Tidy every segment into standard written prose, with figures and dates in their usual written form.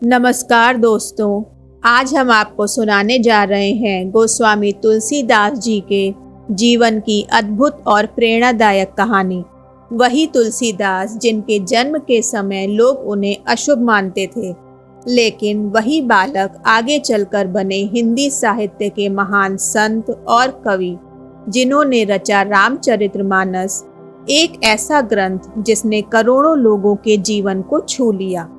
नमस्कार दोस्तों, आज हम आपको सुनाने जा रहे हैं गोस्वामी तुलसीदास जी के जीवन की अद्भुत और प्रेरणादायक कहानी। वही तुलसीदास जिनके जन्म के समय लोग उन्हें अशुभ मानते थे, लेकिन वही बालक आगे चलकर बने हिंदी साहित्य के महान संत और कवि, जिन्होंने रचा रामचरितमानस, एक ऐसा ग्रंथ जिसने करोड़ों लोगों के जीवन को छू लिया।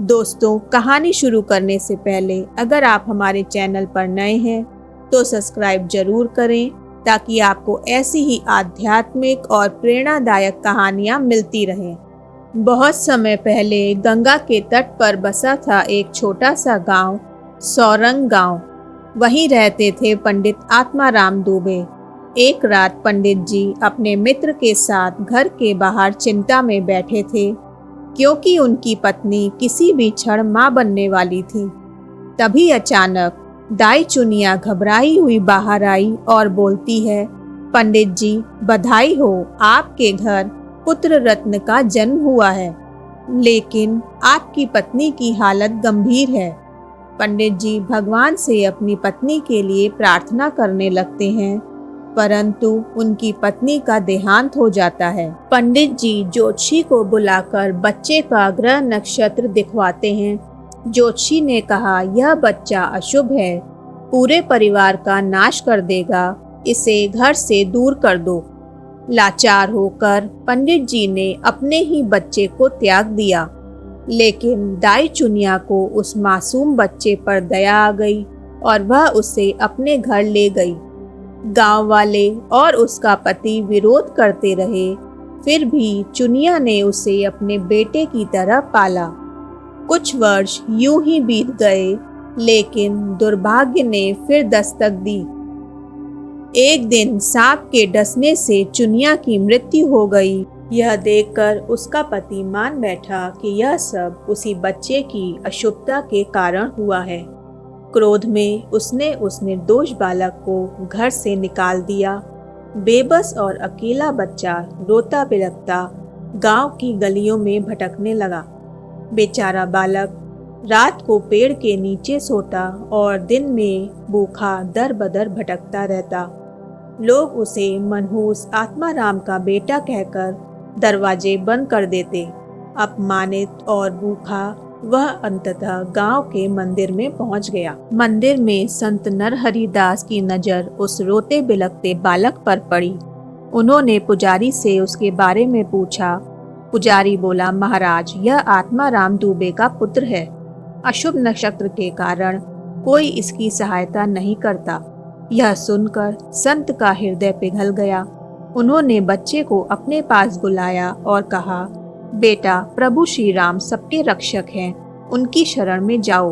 दोस्तों, कहानी शुरू करने से पहले अगर आप हमारे चैनल पर नए हैं तो सब्सक्राइब जरूर करें, ताकि आपको ऐसी ही आध्यात्मिक और प्रेरणादायक कहानियां मिलती रहें। बहुत समय पहले गंगा के तट पर बसा था एक छोटा सा गांव, सौरंग गांव। वहीं रहते थे पंडित आत्माराम दुबे। एक रात पंडित जी अपने मित्र के साथ घर के बाहर चिंता में बैठे थे, क्योंकि उनकी पत्नी किसी भी क्षण मां बनने वाली थी। तभी अचानक दाई चुनिया घबराई हुई बाहर आई और बोलती है, पंडित जी, बधाई हो, आपके घर पुत्र रत्न का जन्म हुआ है, लेकिन आपकी पत्नी की हालत गंभीर है। पंडित जी भगवान से अपनी पत्नी के लिए प्रार्थना करने लगते हैं, परंतु उनकी पत्नी का देहांत हो जाता है। पंडित जी ज्योतिषी को बुलाकर बच्चे का ग्रह नक्षत्र दिखवाते हैं। ज्योतिषी ने कहा, यह बच्चा अशुभ है, पूरे परिवार का नाश कर देगा, इसे घर से दूर कर दो। लाचार होकर पंडित जी ने अपने ही बच्चे को त्याग दिया, लेकिन दाई चुनिया को उस मासूम बच्चे पर दया आ गई और वह उसे अपने घर ले गई। गांव वाले और उसका पति विरोध करते रहे, फिर भी चुनिया ने उसे अपने बेटे की तरह पाला। कुछ वर्ष यूं ही बीत गए, लेकिन दुर्भाग्य ने फिर दस्तक दी। एक दिन सांप के डसने से चुनिया की मृत्यु हो गई। यह देखकर उसका पति मान बैठा कि यह सब उसी बच्चे की अशुभता के कारण हुआ है। क्रोध में उसने उस निर्दोष बालक को घर से निकाल दिया। बेबस और अकेला बच्चा रोता बिलखता गांव की गलियों में भटकने लगा। बेचारा बालक रात को पेड़ के नीचे सोता और दिन में भूखा दर बदर भटकता रहता। लोग उसे मनहूस आत्माराम का बेटा कहकर दरवाजे बंद कर देते। अपमानित और भूखा वह अंततः गांव के मंदिर में पहुंच गया। मंदिर में संत नरहरिदास की नजर उस रोते बिलखते बालक पर पड़ी। उन्होंने पुजारी से उसके बारे में पूछा। पुजारी बोला, महाराज, यह आत्माराम दुबे का पुत्र है। अशुभ नक्षत्र के कारण कोई इसकी सहायता नहीं करता। यह सुनकर संत का हृदय पिघल गया। उन्होंने बच्चे को अपने पास बुलाया और कहा, बेटा, प्रभु श्री राम सबके रक्षक हैं, उनकी शरण में जाओ।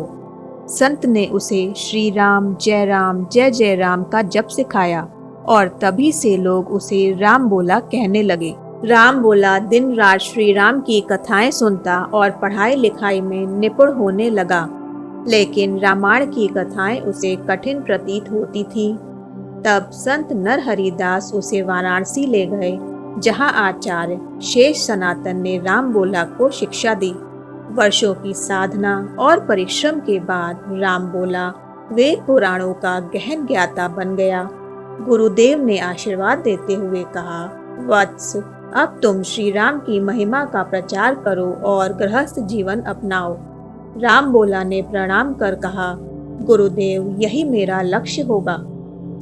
संत ने उसे श्री राम जय जय राम का जप सिखाया और तभी से लोग उसे राम बोला कहने लगे। राम बोला दिन रात श्री राम की कथाएं सुनता और पढ़ाई लिखाई में निपुण होने लगा, लेकिन रामायण की कथाएं उसे कठिन प्रतीत होती थी। तब संत नरहरिदास उसे वाराणसी ले गए, जहां आचार्य शेष सनातन ने राम बोला को शिक्षा दी। वर्षों की साधना और परिश्रम के बाद राम बोला वेद पुराणों का गहन ज्ञाता बन गया। गुरुदेव ने आशीर्वाद देते हुए कहा, वत्स, अब तुम श्री राम की महिमा का प्रचार करो और गृहस्थ जीवन अपनाओ। राम बोला ने प्रणाम कर कहा, गुरुदेव, यही मेरा लक्ष्य होगा।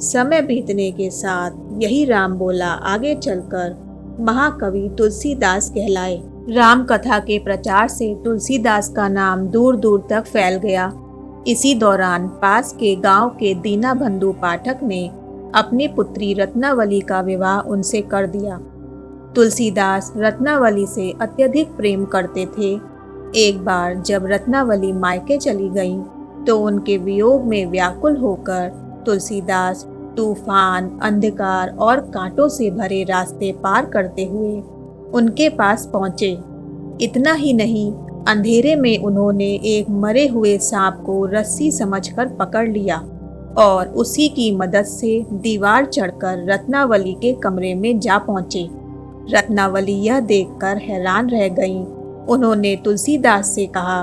समय बीतने के साथ यही राम बोला आगे चलकर महाकवि तुलसीदास कहलाए। राम कथा के प्रचार से तुलसीदास का नाम दूर दूर तक फैल गया। इसी दौरान पास के गांव के दीनाबंधु पाठक ने अपनी पुत्री रत्नावली का विवाह उनसे कर दिया। तुलसीदास रत्नावली से अत्यधिक प्रेम करते थे। एक बार जब रत्नावली मायके चली गईं, तो उनके वियोग में व्याकुल होकर तुलसीदास तूफान, अंधकार और कांटों से भरे रास्ते पार करते हुए उनके पास पहुंचे। इतना ही नहीं, अंधेरे में उन्होंने एक मरे हुए सांप को रस्सी समझकर पकड़ लिया और उसी की मदद से दीवार चढ़कर रत्नावली के कमरे में जा पहुंचे। रत्नावली यह देखकर हैरान रह गईं। उन्होंने तुलसीदास से कहा,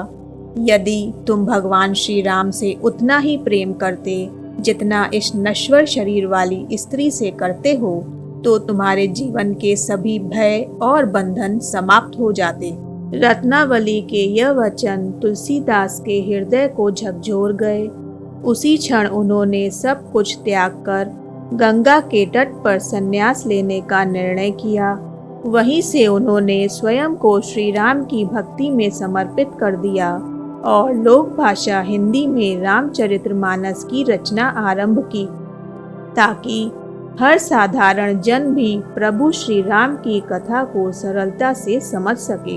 यदि तुम भगवान श्री राम से उतना ही प्रेम करते जितना इस नश्वर शरीर वाली स्त्री से करते हो, तो तुम्हारे जीवन के सभी भय और बंधन समाप्त हो जाते। रत्नावली के यह वचन तुलसीदास के हृदय को झकझोर गए। उसी क्षण उन्होंने सब कुछ त्याग कर गंगा के तट पर संन्यास लेने का निर्णय किया। वहीं से उन्होंने स्वयं को श्री राम की भक्ति में समर्पित कर दिया और लोक भाषा हिंदी में रामचरितमानस की रचना आरंभ की, ताकि हर साधारण जन भी प्रभु श्री राम की कथा को सरलता से समझ सके।